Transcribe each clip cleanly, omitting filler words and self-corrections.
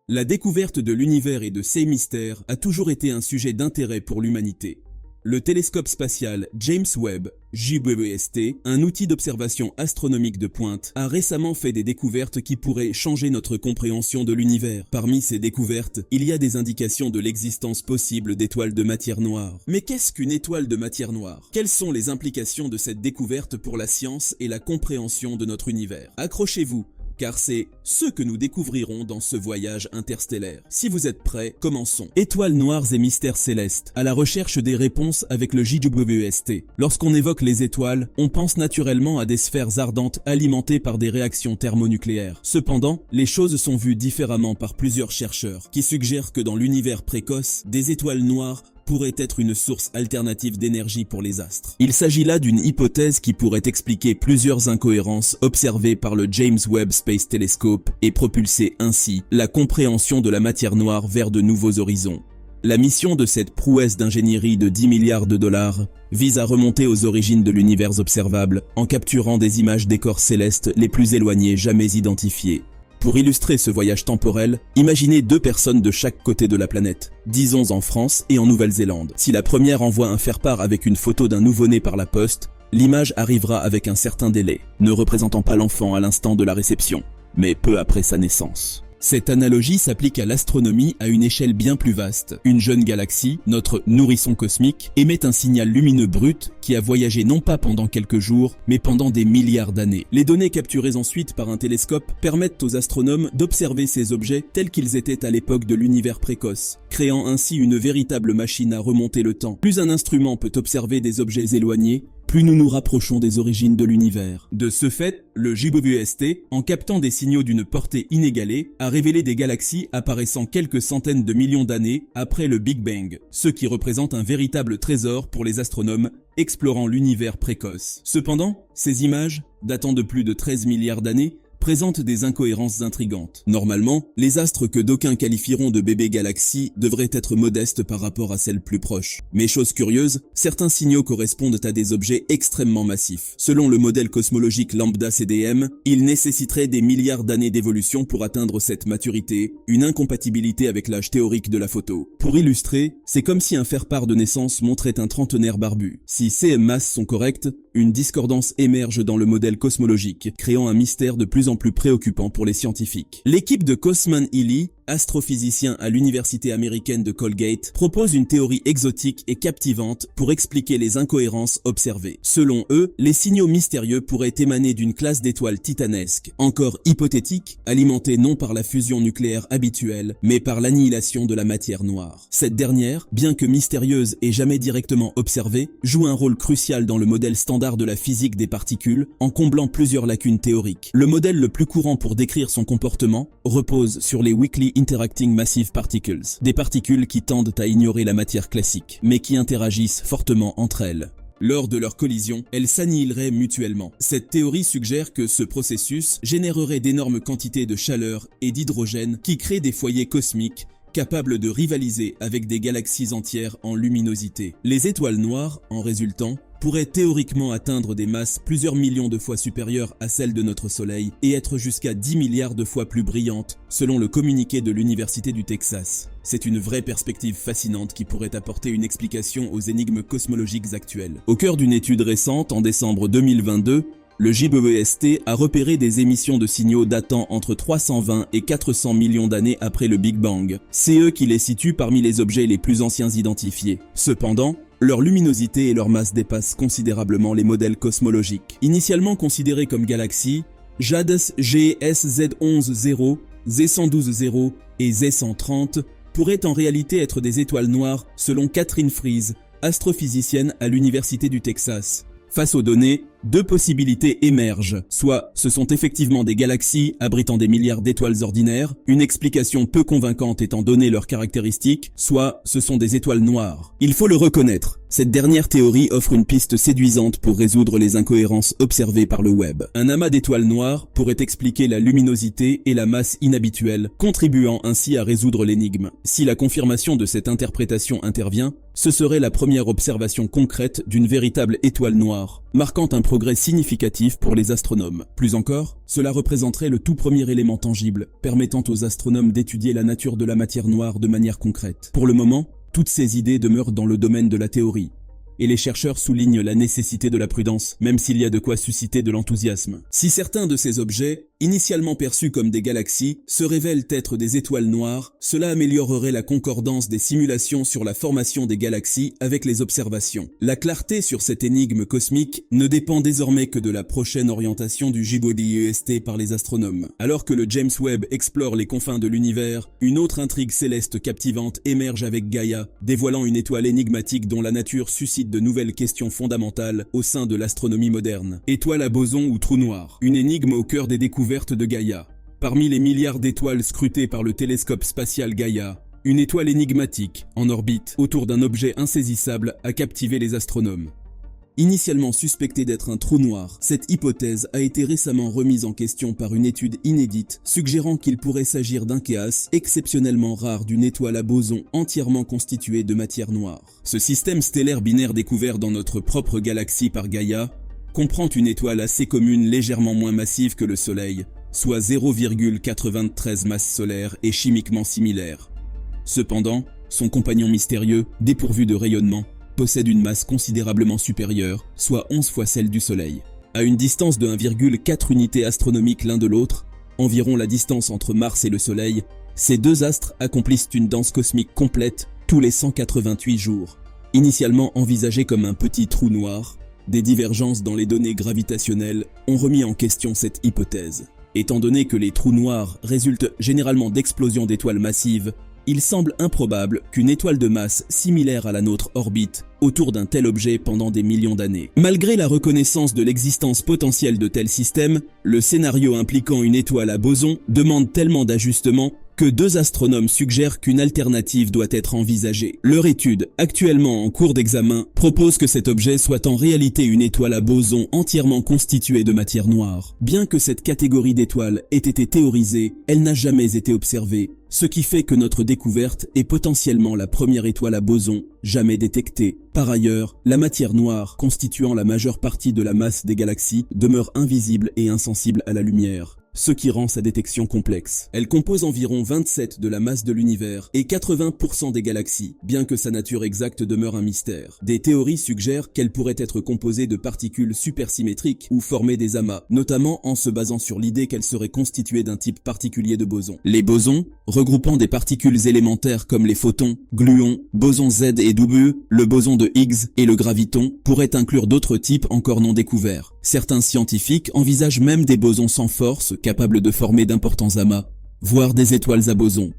La découverte de l'univers et de ses mystères a toujours été un sujet d'intérêt pour l'humanité. Le télescope spatial James Webb, JWST, un outil d'observation astronomique de pointe, a récemment fait des découvertes qui pourraient changer notre compréhension de l'univers. Parmi ces découvertes, il y a des indications de l'existence possible d'étoiles de matière noire. Mais qu'est-ce qu'une étoile de matière noire? Quelles sont les implications de cette découverte pour la science et la compréhension de notre univers? Accrochez-vous, car c'est ce que nous découvrirons dans ce voyage interstellaire. Si vous êtes prêts, commençons. Étoiles noires et mystères célestes, à la recherche des réponses avec le JWST. Lorsqu'on évoque les étoiles, on pense naturellement à des sphères ardentes alimentées par des réactions thermonucléaires. Cependant, les choses sont vues différemment par plusieurs chercheurs, qui suggèrent que dans l'univers précoce, des étoiles noires pourrait être une source alternative d'énergie pour les astres. Il s'agit là d'une hypothèse qui pourrait expliquer plusieurs incohérences observées par le James Webb Space Telescope et propulser ainsi la compréhension de la matière noire vers de nouveaux horizons. La mission de cette prouesse d'ingénierie de 10 milliards de dollars vise à remonter aux origines de l'univers observable en capturant des images des corps célestes les plus éloignés jamais identifiés. Pour illustrer ce voyage temporel, imaginez deux personnes de chaque côté de la planète, disons en France et en Nouvelle-Zélande. Si la première envoie un faire-part avec une photo d'un nouveau-né par la poste, l'image arrivera avec un certain délai, ne représentant pas l'enfant à l'instant de la réception, mais peu après sa naissance. Cette analogie s'applique à l'astronomie à une échelle bien plus vaste. Une jeune galaxie, notre nourrisson cosmique, émet un signal lumineux brut qui a voyagé non pas pendant quelques jours, mais pendant des milliards d'années. Les données capturées ensuite par un télescope permettent aux astronomes d'observer ces objets tels qu'ils étaient à l'époque de l'univers précoce, créant ainsi une véritable machine à remonter le temps. Plus un instrument peut observer des objets éloignés, plus nous nous rapprochons des origines de l'univers. De ce fait, le JWST, en captant des signaux d'une portée inégalée, a révélé des galaxies apparaissant quelques centaines de millions d'années après le Big Bang, ce qui représente un véritable trésor pour les astronomes explorant l'univers précoce. Cependant, ces images, datant de plus de 13 milliards d'années, présentent des incohérences intrigantes. Normalement, les astres que d'aucuns qualifieront de bébés galaxies devraient être modestes par rapport à celles plus proches. Mais chose curieuse, certains signaux correspondent à des objets extrêmement massifs. Selon le modèle cosmologique lambda CDM, il nécessiterait des milliards d'années d'évolution pour atteindre cette maturité, une incompatibilité avec l'âge théorique de la photo. Pour illustrer, c'est comme si un faire-part de naissance montrait un trentenaire barbu. Si ces masses sont correctes, une discordance émerge dans le modèle cosmologique, créant un mystère de plus en plus préoccupant pour les scientifiques. L'équipe de Cosman Healy, astrophysicien à l'université américaine de Colgate, propose une théorie exotique et captivante pour expliquer les incohérences observées. Selon eux, les signaux mystérieux pourraient émaner d'une classe d'étoiles titanesques, encore hypothétique, alimentée non par la fusion nucléaire habituelle, mais par l'annihilation de la matière noire. Cette dernière, bien que mystérieuse et jamais directement observée, joue un rôle crucial dans le modèle standard de la physique des particules, en comblant plusieurs lacunes théoriques. Le modèle le plus courant pour décrire son comportement repose sur les Weakly Interacting Massive Particles, des particules qui tendent à ignorer la matière classique, mais qui interagissent fortement entre elles. Lors de leur collision, elles s'annihileraient mutuellement. Cette théorie suggère que ce processus générerait d'énormes quantités de chaleur et d'hydrogène qui créent des foyers cosmiques capables de rivaliser avec des galaxies entières en luminosité. Les étoiles noires, en résultant, pourraient théoriquement atteindre des masses plusieurs millions de fois supérieures à celles de notre Soleil et être jusqu'à 10 milliards de fois plus brillantes, selon le communiqué de l'Université du Texas. C'est une vraie perspective fascinante qui pourrait apporter une explication aux énigmes cosmologiques actuelles. Au cœur d'une étude récente, en décembre 2022, le JWST a repéré des émissions de signaux datant entre 320 et 400 millions d'années après le Big Bang. C'est eux qui les situent parmi les objets les plus anciens identifiés. Cependant, leur luminosité et leur masse dépassent considérablement les modèles cosmologiques. Initialement considérés comme galaxies, JADES GS-Z11-0, Z112-0 et Z130 pourraient en réalité être des étoiles noires selon Catherine Fries, astrophysicienne à l'Université du Texas. Face aux données, deux possibilités émergent. Soit ce sont effectivement des galaxies abritant des milliards d'étoiles ordinaires, une explication peu convaincante étant donné leurs caractéristiques, soit ce sont des étoiles noires. Il faut le reconnaître, cette dernière théorie offre une piste séduisante pour résoudre les incohérences observées par le web. Un amas d'étoiles noires pourrait expliquer la luminosité et la masse inhabituelle, contribuant ainsi à résoudre l'énigme. Si la confirmation de cette interprétation intervient, ce serait la première observation concrète d'une véritable étoile noire, marquant un progrès significatif pour les astronomes. Plus encore, cela représenterait le tout premier élément tangible, permettant aux astronomes d'étudier la nature de la matière noire de manière concrète. Pour le moment, toutes ces idées demeurent dans le domaine de la théorie. Et les chercheurs soulignent la nécessité de la prudence, même s'il y a de quoi susciter de l'enthousiasme. Si certains de ces objets, initialement perçus comme des galaxies, se révèlent être des étoiles noires, cela améliorerait la concordance des simulations sur la formation des galaxies avec les observations. La clarté sur cette énigme cosmique ne dépend désormais que de la prochaine orientation du JWST par les astronomes. Alors que le James Webb explore les confins de l'univers, une autre intrigue céleste captivante émerge avec Gaïa, dévoilant une étoile énigmatique dont la nature suscite de nouvelles questions fondamentales au sein de l'astronomie moderne. Étoile à boson ou trou noir, une énigme au cœur des découvertes de Gaïa. Parmi les milliards d'étoiles scrutées par le télescope spatial Gaïa, une étoile énigmatique, en orbite, autour d'un objet insaisissable, a captivé les astronomes. Initialement suspectée d'être un trou noir, cette hypothèse a été récemment remise en question par une étude inédite, suggérant qu'il pourrait s'agir d'un cas exceptionnellement rare d'une étoile à boson entièrement constituée de matière noire. Ce système stellaire binaire découvert dans notre propre galaxie par Gaïa comprend une étoile assez commune légèrement moins massive que le Soleil, soit 0,93 masses solaires et chimiquement similaire. Cependant, son compagnon mystérieux, dépourvu de rayonnement, possède une masse considérablement supérieure, soit 11 fois celle du Soleil. À une distance de 1,4 unités astronomiques l'un de l'autre, environ la distance entre Mars et le Soleil, ces deux astres accomplissent une danse cosmique complète tous les 188 jours. Initialement envisagé comme un petit trou noir, des divergences dans les données gravitationnelles ont remis en question cette hypothèse. Étant donné que les trous noirs résultent généralement d'explosions d'étoiles massives, il semble improbable qu'une étoile de masse similaire à la nôtre orbite autour d'un tel objet pendant des millions d'années. Malgré la reconnaissance de l'existence potentielle de tels systèmes, le scénario impliquant une étoile à boson demande tellement d'ajustements que deux astronomes suggèrent qu'une alternative doit être envisagée. Leur étude, actuellement en cours d'examen, propose que cet objet soit en réalité une étoile à boson entièrement constituée de matière noire. Bien que cette catégorie d'étoiles ait été théorisée, elle n'a jamais été observée, ce qui fait que notre découverte est potentiellement la première étoile à boson jamais détectée. Par ailleurs, la matière noire, constituant la majeure partie de la masse des galaxies, demeure invisible et insensible à la lumière, ce qui rend sa détection complexe. Elle compose environ 27 de la masse de l'univers et 80% des galaxies, bien que sa nature exacte demeure un mystère. Des théories suggèrent qu'elle pourrait être composée de particules supersymétriques ou former des amas, notamment en se basant sur l'idée qu'elle serait constituée d'un type particulier de boson. Les bosons, regroupant des particules élémentaires comme les photons, gluons, bosons Z et W, le boson de Higgs et le graviton, pourraient inclure d'autres types encore non découverts. Certains scientifiques envisagent même des bosons sans force capables de former d'importants amas, voire des étoiles à bosons,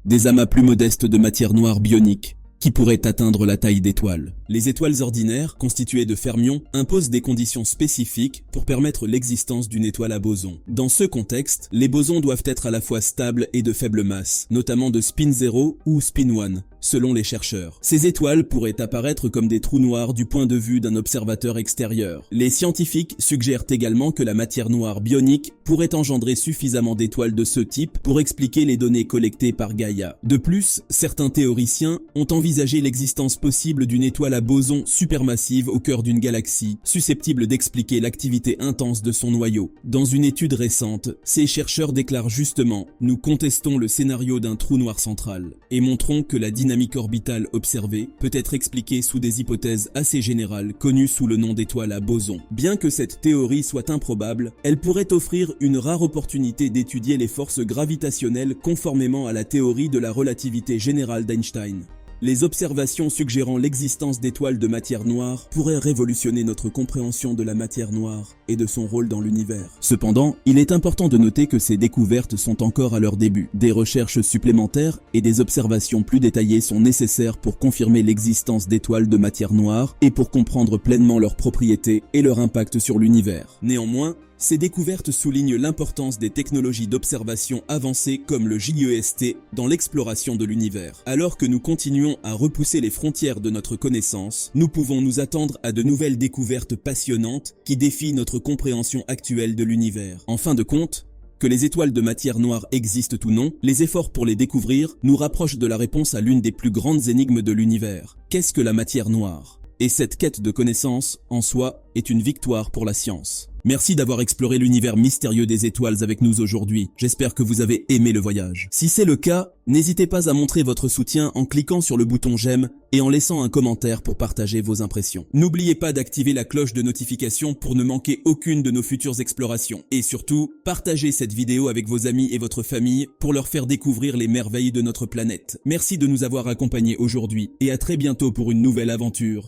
des amas plus modestes de matière noire bionique, qui pourraient atteindre la taille d'étoiles. Les étoiles ordinaires, constituées de fermions, imposent des conditions spécifiques pour permettre l'existence d'une étoile à boson. Dans ce contexte, les bosons doivent être à la fois stables et de faible masse, notamment de spin 0 ou spin 1, selon les chercheurs. Ces étoiles pourraient apparaître comme des trous noirs du point de vue d'un observateur extérieur. Les scientifiques suggèrent également que la matière noire bionique pourrait engendrer suffisamment d'étoiles de ce type pour expliquer les données collectées par Gaïa. De plus, certains théoriciens ont envisagé l'existence possible d'une étoile à boson supermassive au cœur d'une galaxie, susceptible d'expliquer l'activité intense de son noyau. Dans une étude récente, ces chercheurs déclarent justement « Nous contestons le scénario d'un trou noir central et montrons que la dynamique orbitale observée peut être expliquée sous des hypothèses assez générales connues sous le nom d'étoile à boson. Bien que cette théorie soit improbable, elle pourrait offrir une rare opportunité d'étudier les forces gravitationnelles conformément à la théorie de la relativité générale d'Einstein. Les observations suggérant l'existence d'étoiles de matière noire pourraient révolutionner notre compréhension de la matière noire et de son rôle dans l'univers. Cependant, il est important de noter que ces découvertes sont encore à leur début. Des recherches supplémentaires et des observations plus détaillées sont nécessaires pour confirmer l'existence d'étoiles de matière noire et pour comprendre pleinement leurs propriétés et leur impact sur l'univers. Néanmoins, ces découvertes soulignent l'importance des technologies d'observation avancées comme le JEST dans l'exploration de l'univers. Alors que nous continuons à repousser les frontières de notre connaissance, nous pouvons nous attendre à de nouvelles découvertes passionnantes qui défient notre compréhension actuelle de l'univers. En fin de compte, que les étoiles de matière noire existent ou non, les efforts pour les découvrir nous rapprochent de la réponse à l'une des plus grandes énigmes de l'univers. Qu'est-ce que la matière noire ? Et cette quête de connaissances, en soi, est une victoire pour la science. Merci d'avoir exploré l'univers mystérieux des étoiles avec nous aujourd'hui. J'espère que vous avez aimé le voyage. Si c'est le cas, n'hésitez pas à montrer votre soutien en cliquant sur le bouton j'aime et en laissant un commentaire pour partager vos impressions. N'oubliez pas d'activer la cloche de notification pour ne manquer aucune de nos futures explorations. Et surtout, partagez cette vidéo avec vos amis et votre famille pour leur faire découvrir les merveilles de notre planète. Merci de nous avoir accompagnés aujourd'hui et à très bientôt pour une nouvelle aventure.